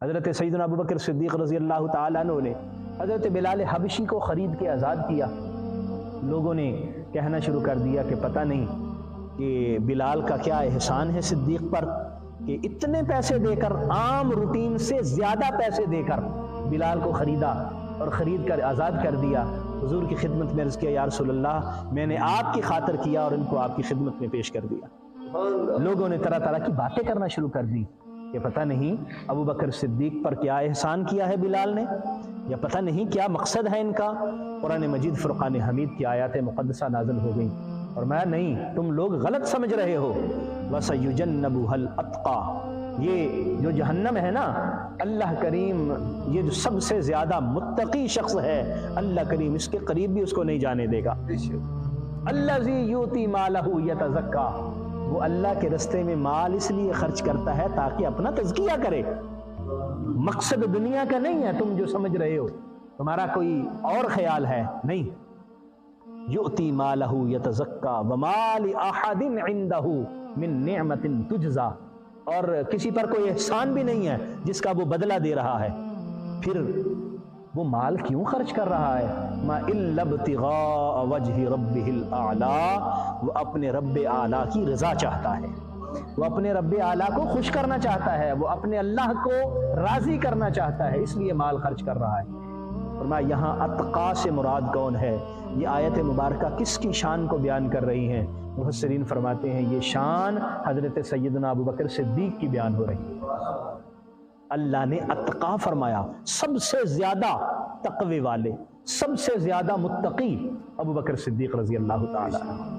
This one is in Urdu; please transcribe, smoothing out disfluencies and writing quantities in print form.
حضرت سیدنا ابو بکر صدیق رضی اللہ تعالیٰ عنہ نے حضرت بلال حبشی کو خرید کے آزاد کیا۔ لوگوں نے کہنا شروع کر دیا کہ پتہ نہیں کہ بلال کا کیا احسان ہے صدیق پر کہ اتنے پیسے دے کر، عام روٹین سے زیادہ پیسے دے کر بلال کو خریدا اور خرید کر آزاد کر دیا۔ حضور کی خدمت میں عرض کیا، یا رسول اللہ میں نے آپ کی خاطر کیا اور ان کو آپ کی خدمت میں پیش کر دیا۔ لوگوں نے طرح طرح کی باتیں کرنا شروع کر دی کہ پتہ نہیں ابو بکر صدیق پر کیا احسان کیا ہے بلال نے، یا پتہ نہیں کیا مقصد ہے ان کا۔ قرآن مجید فرقان حمید کی آیات مقدسہ نازل ہو گئیں اور میں نہیں، تم لوگ غلط سمجھ رہے ہو۔ وَسَيُجَنَّبُهَا الْأَتْقَى، یہ جو جہنم ہے نا، اللہ کریم یہ جو سب سے زیادہ متقی شخص ہے، اللہ کریم اس کے قریب بھی اس کو نہیں جانے دے گا۔ الَّذِي يُؤْتِي مَالَهُ يَتَزَكَّى، وہ اللہ کے رستے میں مال اس لیے خرچ کرتا ہے تاکہ اپنا تزکیہ کرے، مقصد دنیا کا نہیں ہے تم جو سمجھ رہے ہو، تمہارا کوئی اور خیال ہے، نہیں۔ یؤتی مالہ یتزکا وما لأحد عندہ من نعمت تجزا، اور کسی پر کوئی احسان بھی نہیں ہے جس کا وہ بدلہ دے رہا ہے، پھر وہ مال کیوں خرچ کر رہا ہے؟ ما الا ابتغاء وجہ ربہ الاعلی، وہ اپنے رب اعلیٰ کی رضا چاہتا ہے، وہ اپنے رب اعلیٰ کو خوش کرنا چاہتا ہے، وہ اپنے اللہ کو راضی کرنا چاہتا ہے، اس لیے مال خرچ کر رہا ہے۔ فرمایا یہاں اتقا سے مراد کون ہے؟ یہ آیت مبارکہ کس کی شان کو بیان کر رہی ہیں؟ مفسرین فرماتے ہیں یہ شان حضرت سیدنا ابو بکر صدیق کی بیان ہو رہی ہے۔ اللہ نے اتقا فرمایا، سب سے زیادہ تقوی والے، سب سے زیادہ متقی ابو بکر صدیق رضی اللہ تعالیٰ عنہ۔